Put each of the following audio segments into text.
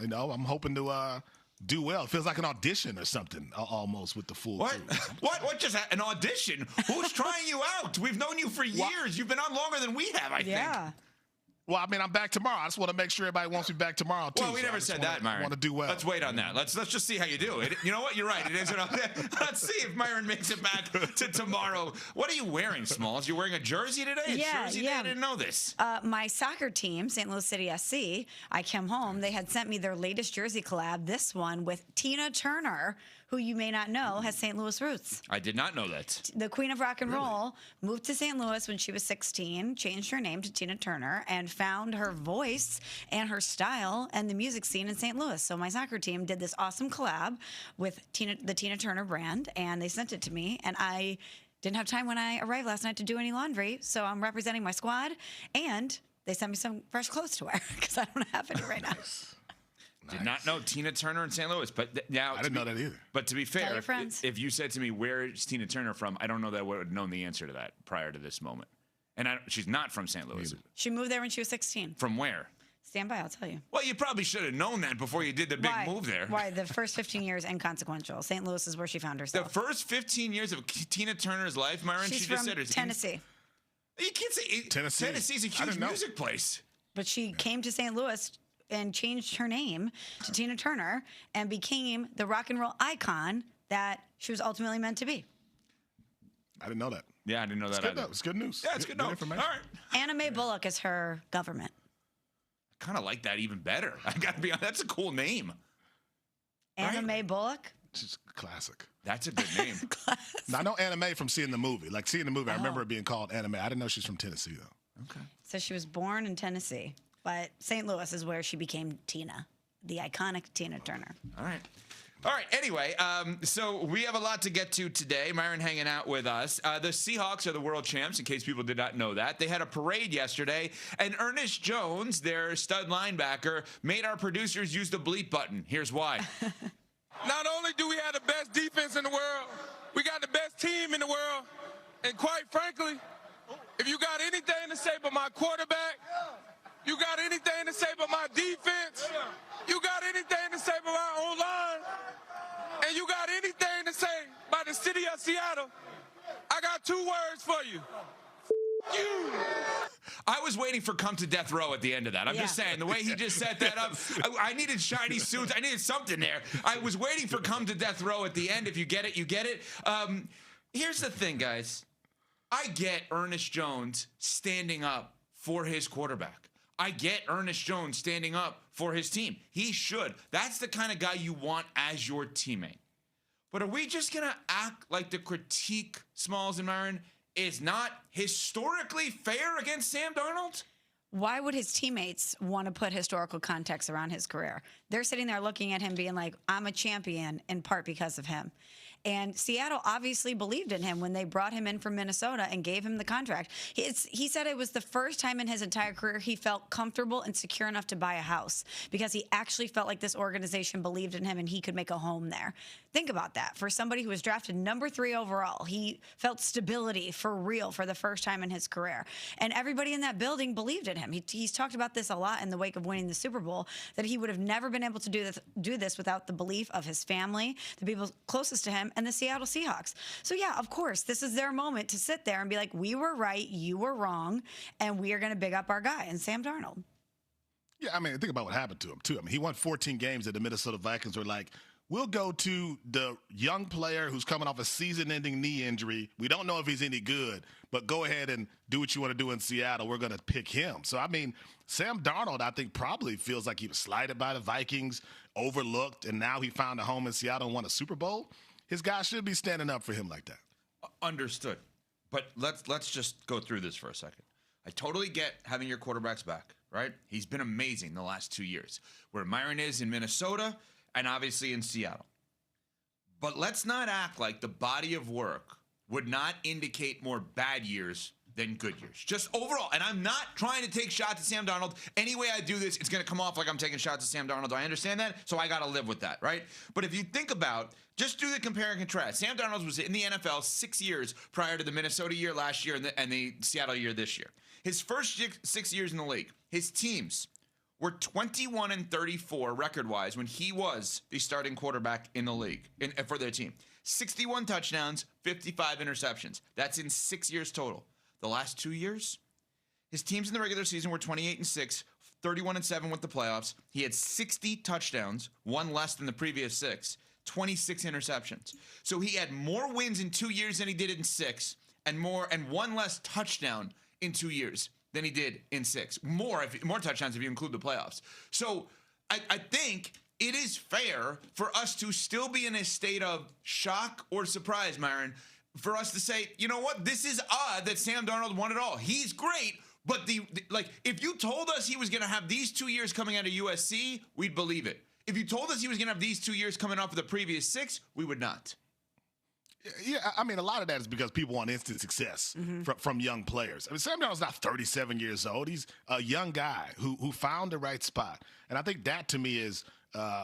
I'm hoping to do well. It feels like an audition or something, almost, with the full What? crew. What just an audition? Who's trying you out? We've known you for years. You've been on longer than we have, I think. Well, I mean, I'm back tomorrow. I just want to make sure everybody wants me back tomorrow, too. Well, we never said that, Myron. I want to do well. Let's wait on that. Let's just see how you do. You know what? You're right. It is. Let's see if Myron makes it back to tomorrow. What are you wearing, Smalls? You're wearing a jersey today? It's jersey day? I didn't know this. My soccer team, St. Louis City SC, I came home. They had sent me their latest jersey collab, this one with Tina Turner, who you may not know has St. Louis roots. I did not know that. The Queen of Rock and Roll moved to St. Louis when she was 16, changed her name to Tina Turner, and found her voice and her style and the music scene in St. Louis. So my soccer team did this awesome collab with the Tina Turner brand, and they sent it to me, and I didn't have time when I arrived last night to do any laundry, so I'm representing my squad, and they sent me some fresh clothes to wear because I don't have any right now. Did not know Tina Turner in St. Louis, but now I didn't know that either. But to be fair, Tell your if you said to me, "Where is Tina Turner from?" I don't know that I would have known the answer to that prior to this moment. And she's not from St. Louis. She moved there when she was 16. From where? Stand by, I'll tell you. Well, you probably should have known that before you did the big move there. Why? The first 15 years inconsequential. St. Louis is where she found herself. The first 15 years of Tina Turner's life, Myron, She's she just from said it's Tennessee. You can't say Tennessee. Tennessee's a huge music place. But she came to St. Louis and changed her name to Tina Turner and became the rock and roll icon that she was ultimately meant to be. I didn't know that. Yeah, I didn't know that either. It's good news. Yeah, it's good information. All right. Anna Mae Bullock is her government. I kind of like that even better. I got to be honest. That's a cool name. Anna Mae Bullock? She's a classic. That's a good name. Now, I know Anna Mae from seeing the movie. Like, seeing the movie, I remember it being called Anna Mae. I didn't know she's from Tennessee, though. Okay. So she was born in Tennessee, but St. Louis is where she became Tina, the iconic Tina Turner. All right. All right. Anyway, so we have a lot to get to today. Myron hanging out with us. The Seahawks are the world champs, in case people did not know that. They had a parade yesterday, and Ernest Jones, their stud linebacker, made our producers use the bleep button. Here's why. Not only do we have the best defense in the world, we got the best team in the world. And quite frankly, if you got anything to say about my quarterback, you got anything to say about my defense, you got anything to say about our O-line, and you got anything to say about the city of Seattle, I got two words for you. You. I was waiting for come to death row at the end of that. I'm just saying, the way he just set that up, I needed shiny suits. I needed something there. I was waiting for come to death row at the end. If you get it, you get it. Here's the thing, guys. I get Ernest Jones standing up for his quarterback. I get Ernest Jones standing up for his team. He should. That's the kind of guy you want as your teammate. But are we just going to act like the critique, Smalls and Myron, is not historically fair against Sam Darnold? Why would his teammates want to put historical context around his career? They're sitting there looking at him being like, I'm a champion in part because of him. And Seattle obviously believed in him when they brought him in from Minnesota and gave him the contract. He said it was the first time in his entire career he felt comfortable and secure enough to buy a house because he actually felt like this organization believed in him and he could make a home there. Think about that. For somebody who was drafted number 3 overall, he felt stability for real for the first time in his career. And everybody in that building believed in him. He's talked about this a lot in the wake of winning the Super Bowl, that he would have never been able to do this without the belief of his family, the people closest to him, and the Seattle Seahawks. So yeah, of course, this is their moment to sit there and be like, we were right, you were wrong, and we are going to big up our guy, and Sam Darnold. Yeah, I mean, think about what happened to him, too. I mean, he won 14 games that the Minnesota Vikings were like, we'll go to the young player who's coming off a season-ending knee injury. We don't know if he's any good, but go ahead and do what you want to do in Seattle. We're going to pick him. So, I mean, Sam Darnold, I think, probably feels like he was slighted by the Vikings, overlooked, and now he found a home in Seattle and won a Super Bowl. His guy should be standing up for him like that. Understood. But let's just go through this for a second. I totally get having your quarterbacks back, right? He's been amazing the last 2 years. Where Myron is in Minnesota and obviously in Seattle. But let's not act like the body of work would not indicate more bad years than good years. Just overall. And I'm not trying to take shots at Sam Darnold. Any way I do this, it's going to come off like I'm taking shots at Sam Darnold. I understand that, so I got to live with that, right? But if you think about, just do the compare and contrast. Sam Darnold was in the NFL 6 years prior to the Minnesota year last year and the Seattle year this year. His first 6 years in the league, his teams were 21-34 record-wise when he was the starting quarterback in the league for their team. 61 touchdowns, 55 interceptions. That's in 6 years total. The last 2 years, his teams in the regular season were 28-6, 31-7 with the playoffs. He had 60 touchdowns, one less than the previous 6, 26 interceptions. So he had more wins in 2 years than he did in 6, and one less touchdown in 2 years than he did in 6. More touchdowns if you include the playoffs. So I think it is fair for us to still be in a state of shock or surprise, Myron, for us to say, you know what, this is odd that Sam Darnold won it all. He's great, but if you told us he was going to have these 2 years coming out of USC, we'd believe it. If you told us he was going to have these 2 years coming off of the previous 6, we would not. Yeah, I mean, a lot of that is because people want instant success from young players. I mean, Sam Darnold's not 37 years old. He's a young guy who found the right spot. And I think that, to me, is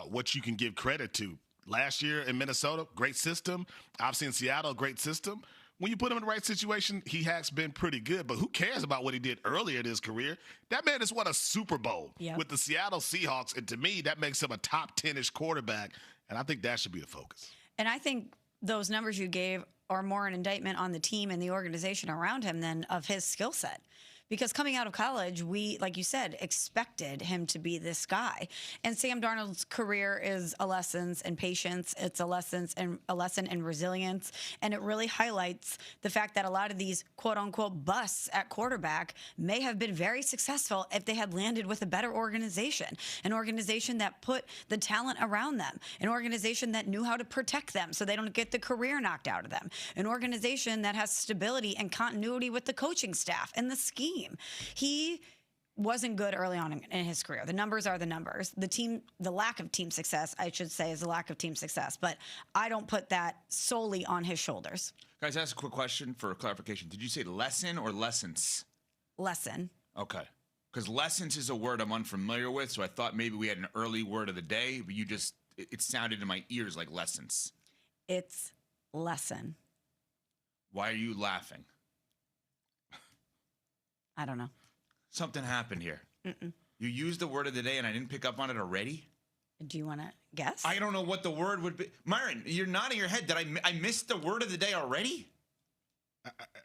what you can give credit to. Last year in Minnesota, great system. Obviously in Seattle, great system. When you put him in the right situation, he has been pretty good. But who cares about what he did earlier in his career? That man has won a Super Bowl with the Seattle Seahawks. And to me, that makes him a top 10-ish quarterback. And I think that should be the focus. And I think those numbers you gave are more an indictment on the team and the organization around him than of his skill set. Because coming out of college, we, like you said, expected him to be this guy. And Sam Darnold's career is a lesson in patience. It's a lesson in resilience. And it really highlights the fact that a lot of these quote-unquote busts at quarterback may have been very successful if they had landed with a better organization, an organization that put the talent around them, an organization that knew how to protect them so they don't get the career knocked out of them, an organization that has stability and continuity with the coaching staff and the scheme. He wasn't good early on in his career. The numbers are the numbers. The lack of team success, I should say, is the lack of team success. But I don't put that solely on his shoulders. Guys, ask a quick question for clarification. Did you say lesson or lessons? Lesson. Okay. Because lessons is a word I'm unfamiliar with, so I thought maybe we had an early word of the day, but it sounded in my ears like lessons. It's lesson. Why are you laughing? I don't know. Something happened here. You used the word of the day and I didn't pick up on it already? Do you want to guess? I don't know what the word would be. Myron, you're nodding your head. Did I miss the word of the day already?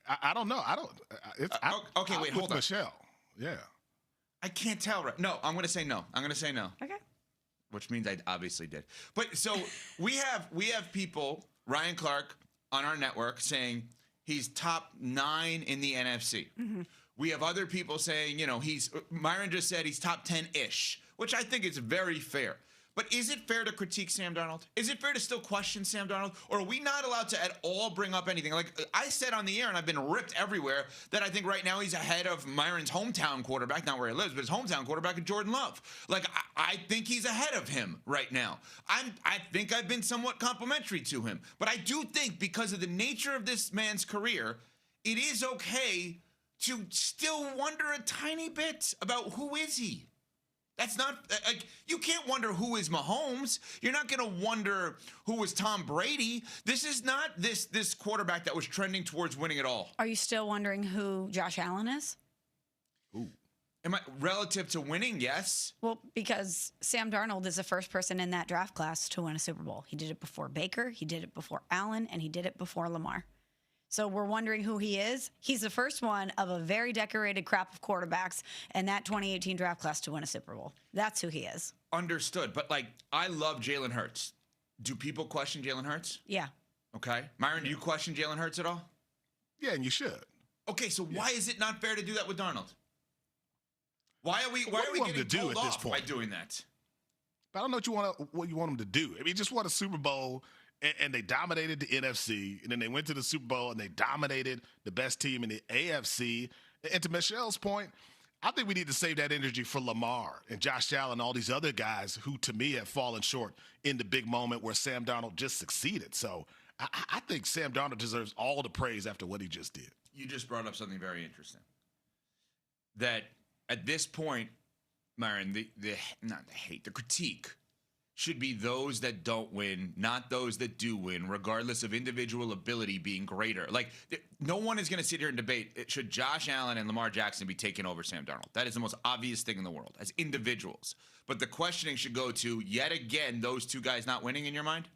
I don't know. Okay, wait, hold on. Michelle. Yeah. I can't tell. Right? No, I'm going to say no. I'm going to say no. Okay. Which means I obviously did. But so we have people, Ryan Clark, on our network saying he's top 9 in the NFC. We have other people saying, Myron just said he's top 10-ish, which I think is very fair. But is it fair to critique Sam Darnold? Is it fair to still question Sam Darnold? Or are we not allowed to at all bring up anything? Like I said on the air, and I've been ripped everywhere, that I think right now he's ahead of Myron's hometown quarterback, not where he lives, but his hometown quarterback, Jordan Love. Like I think he's ahead of him right now. I think I've been somewhat complimentary to him. But I do think because of the nature of this man's career, it is okay to still wonder a tiny bit about who is he. That's not like you can't wonder who is Mahomes. You're not going to wonder who is Tom Brady. This is not this quarterback that was trending towards winning it all. Are you still wondering who Josh Allen is? Ooh. Am I relative to winning? Yes. Well, because Sam Darnold is the first person in that draft class to win a Super Bowl. He did it before Baker, he did it before Allen, and he did it before Lamar. So we're wondering who he is. He's the first one of a very decorated crop of quarterbacks in that 2018 draft class to win a Super Bowl. That's who he is. Understood. But, I love Jalen Hurts. Do people question Jalen Hurts? Yeah. Okay. Myron, do you question Jalen Hurts at all? Yeah, and you should. Okay, so why is it not fair to do that with Darnold? Why are we getting told off by doing that? I don't know what you want him to do. I mean, he just won a Super Bowl. And they dominated the NFC, and then they went to the Super Bowl, and they dominated the best team in the AFC. And to Michelle's point, I think we need to save that energy for Lamar and Josh Allen and all these other guys who, to me, have fallen short in the big moment where Sam Darnold just succeeded. So I think Sam Darnold deserves all the praise after what he just did. You just brought up something very interesting. That at this point, Myron, the critique should be those that don't win, not those that do win, regardless of individual ability being greater. Like, no one is going to sit here and debate, should Josh Allen and Lamar Jackson be taking over Sam Darnold? That is the most obvious thing in the world as individuals. But the questioning should go to, yet again, those two guys not winning in your mind?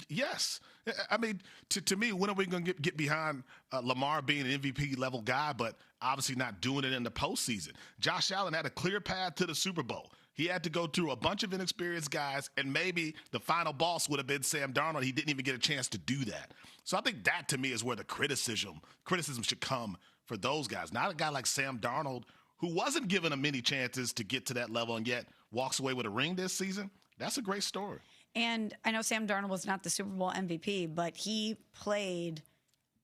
Yes. I mean, to me, when are we going to get behind Lamar being an MVP level guy, but obviously not doing it in the postseason? Josh Allen had a clear path to the Super Bowl. He had to go through a bunch of inexperienced guys, and maybe the final boss would have been Sam Darnold. He didn't even get a chance to do that. So I think that, to me, is where the criticism should come for those guys. Not a guy like Sam Darnold, who wasn't given many chances to get to that level and yet walks away with a ring this season. That's a great story. And I know Sam Darnold was not the Super Bowl MVP, but he played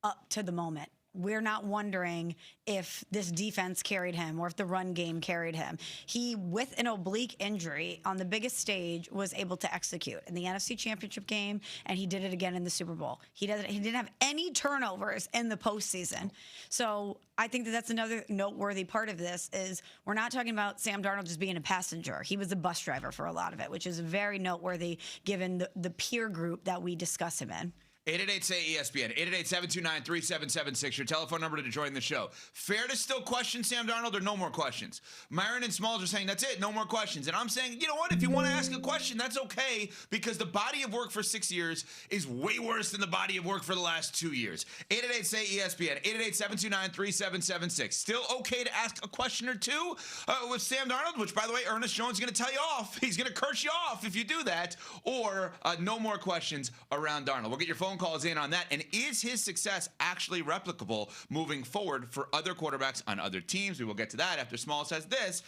up to the moment. We're not wondering if this defense carried him or if the run game carried him. He, with an oblique injury on the biggest stage, was able to execute in the NFC Championship game, and he did it again in the Super Bowl. He didn't have any turnovers in the postseason. So I think that's another noteworthy part of this is we're not talking about Sam Darnold just being a passenger. He was a bus driver for a lot of it, which is very noteworthy given the peer group that we discuss him in. 888-SAY-ESPN, 888-729-3776, your telephone number to join the show. Fair to still question Sam Darnold or no more questions? Myron and Smalls are saying, that's it, no more questions. And I'm saying, you know what, if you want to ask a question, that's okay, because the body of work for 6 years is way worse than the body of work for the last 2 years. 888-SAY-ESPN, 888-729-3776. Still okay to ask a question or two with Sam Darnold, which, by the way, Ernest Jones is going to tell you off. He's going to curse you off if you do that. Or no more questions around Darnold. We'll get your phone calls in on that. And is his success actually replicable moving forward for other quarterbacks on other teams? We will get to that after Small says this